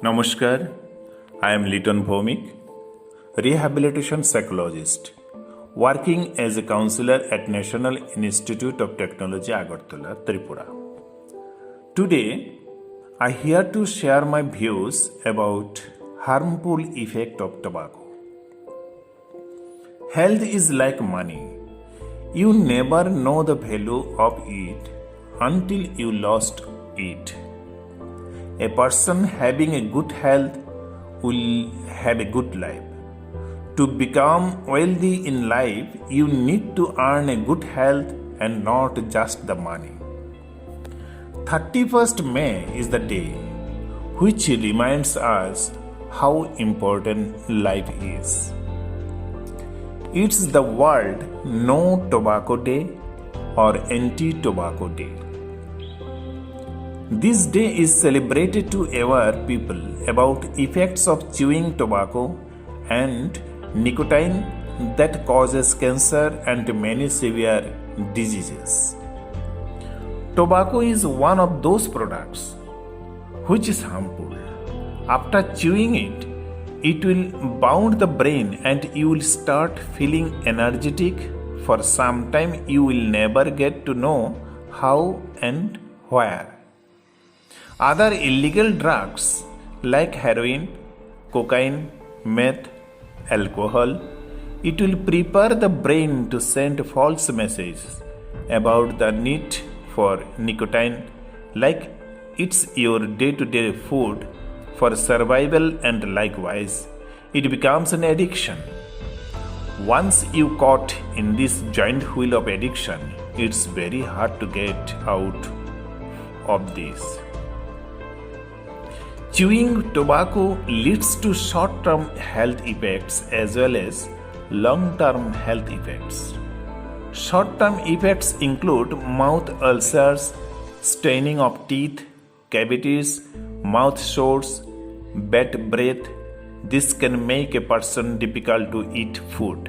Namaskar, I am Liton Bhomik, rehabilitation psychologist, working as a counselor at National Institute of Technology, Agartala, Tripura. Today, I here to share my views about harmful effect of tobacco. Health is like money. You never know the value of it until you lost it. A person having a good health will have a good life. To become wealthy in life, you need to earn a good health and not just the money. 31st May is the day which reminds us how important life is. It's the World No Tobacco Day or Anti-Tobacco Day. This day is celebrated to aware people about effects of chewing tobacco and nicotine that causes cancer and many severe diseases. Tobacco is one of those products which is harmful. After chewing it, it will bound the brain and you will start feeling energetic. For some time you will never get to know how and where. Other illegal drugs like heroin, cocaine, meth, alcohol, it will prepare the brain to send false messages about the need for nicotine, like it's your day-to-day food for survival, and likewise, it becomes an addiction. Once you caught in this giant wheel of addiction, it's very hard to get out of this. Chewing tobacco leads to short-term health effects as well as long-term health effects. Short-term effects include mouth ulcers, staining of teeth, cavities, mouth sores, bad breath. This can make a person difficult to eat food.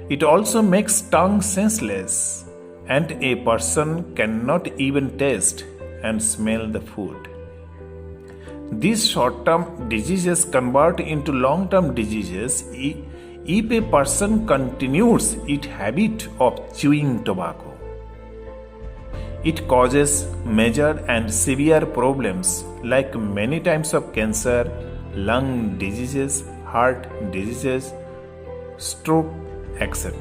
It also makes tongue senseless and a person cannot even taste and smell the food. These short-term diseases convert into long-term diseases if a person continues its habit of chewing tobacco. It causes major and severe problems like many types of cancer, lung diseases, heart diseases, stroke, etc.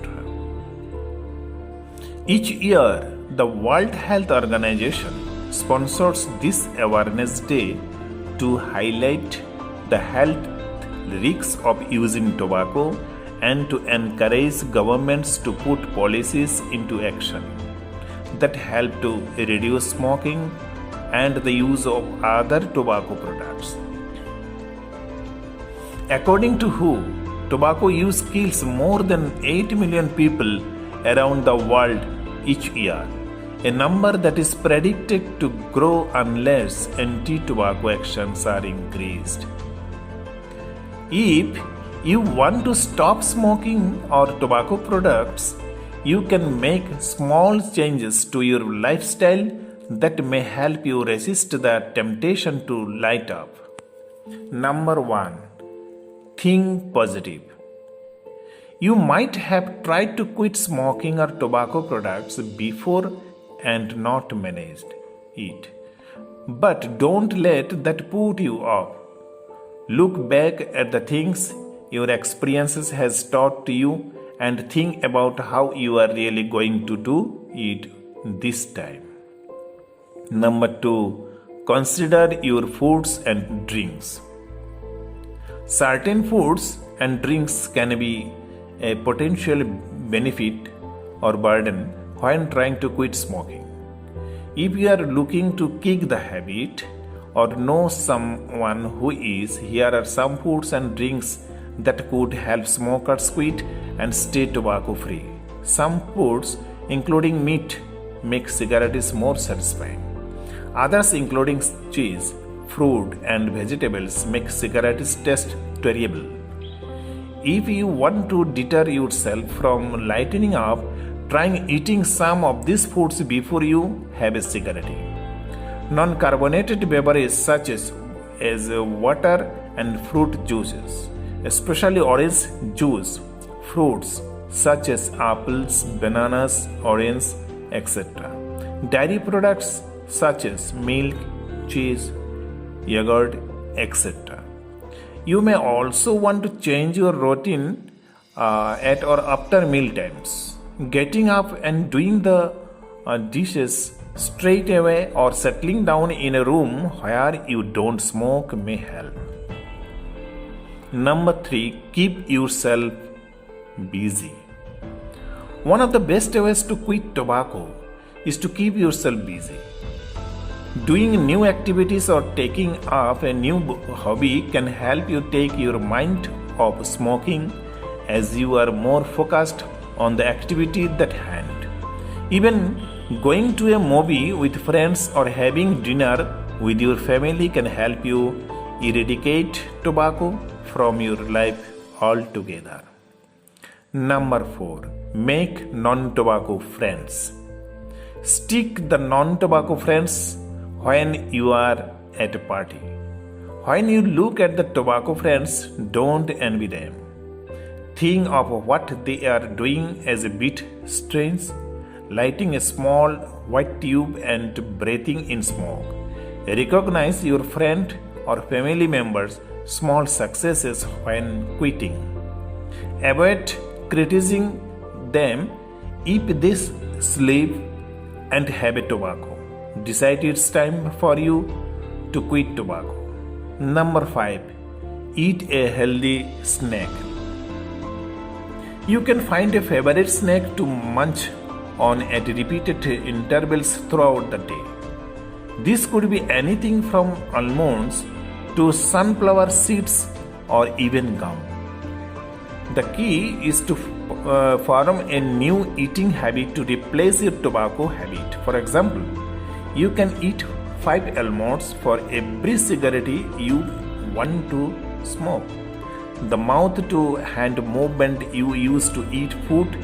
Each year, the World Health Organization sponsors this awareness day to highlight the health risks of using tobacco and to encourage governments to put policies into action that help to reduce smoking and the use of other tobacco products. According to WHO, tobacco use kills more than 8 million people around the world each year, a number that is predicted to grow unless anti-tobacco actions are increased. If you want to stop smoking or tobacco products, you can make small changes to your lifestyle that may help you resist the temptation to light up. Number 1. Think positive. You might have tried to quit smoking or tobacco products before and not managed it. But don't let that put you off. Look back at the things your experiences has taught you and think about how you are really going to do it this time. Number 2. Consider your foods and drinks. Certain foods and drinks can be a potential benefit or burden when trying to quit smoking. If you are looking to kick the habit or know someone who is, here are some foods and drinks that could help smokers quit and stay tobacco free. Some foods, including meat, make cigarettes more satisfying. Others, including cheese, fruit, and vegetables, make cigarettes taste terrible. If you want to deter yourself from lightening up, try eating some of these foods before you have a cigarette. Non-carbonated beverages such as as water and fruit juices, especially orange juice, fruits such as apples, bananas, oranges, etc. Dairy products such as milk, cheese, yogurt, etc. You may also want to change your routine at or after meal times. Getting up and doing the dishes straight away or settling down in a room where you don't smoke may help. Number 3, keep yourself busy. One of the best ways to quit tobacco is to keep yourself busy. Doing new activities or taking up a new hobby can help you take your mind off smoking as you are more focused on the activity at hand. Even going to a movie with friends or having dinner with your family can help you eradicate tobacco from your life altogether. Number 4, make non-tobacco friends. Stick the non-tobacco friends when you are at a party. When you look at the tobacco friends, don't envy them. Think of what they are doing as a bit strange, lighting a small white tube and breathing in smoke. Recognize your friend or family members' small successes when quitting. Avoid criticizing them if they sleep and have a tobacco. Decide it's time for you to quit tobacco. Number 5, eat a healthy snack. You can find a favorite snack to munch on at repeated intervals throughout the day. This could be anything from almonds to sunflower seeds or even gum. The key is to form a new eating habit to replace your tobacco habit. For example, you can eat 5 almonds for every cigarette you want to smoke. The mouth to hand movement you use to eat food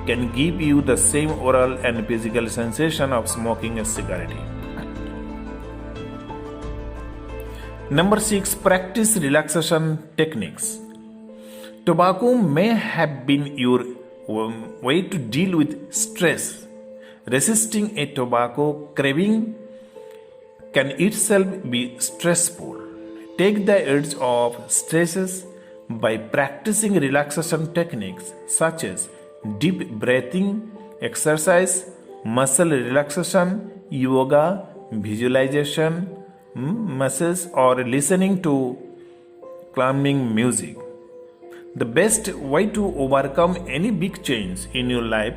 can give you the same oral and physical sensation of smoking a cigarette. Number 6, practice relaxation techniques. Tobacco may have been your way to deal with stress. Resisting a tobacco craving can itself be stressful. Take the edge off stresses by practicing relaxation techniques such as deep breathing exercise, muscle relaxation, yoga, visualization, massage, or listening to calming music. The best way to overcome any big change in your life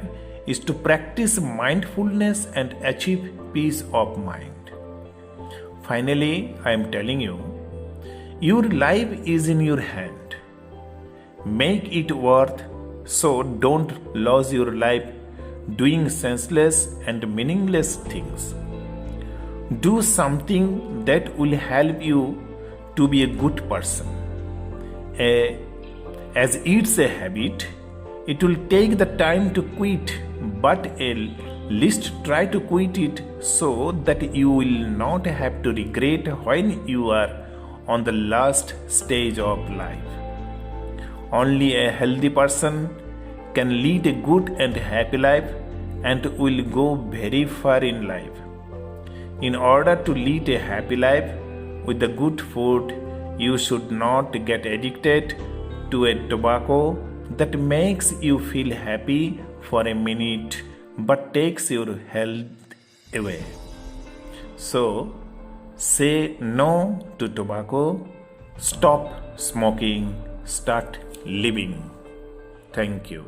is to practice mindfulness and achieve peace of mind. Finally, I am telling you, your life is in your hand. Make it worth, so don't lose your life doing senseless and meaningless things. Do something that will help you to be a good person. As it's a habit, it will take the time to quit, but at least try to quit it so that you will not have to regret when you are on the last stage of life. Only a healthy person can lead a good and happy life and will go very far in life. In order to lead a happy life with the good food, you should not get addicted to a tobacco that makes you feel happy for a minute but takes your health away. So, say no to tobacco, stop smoking, start living. Thank you.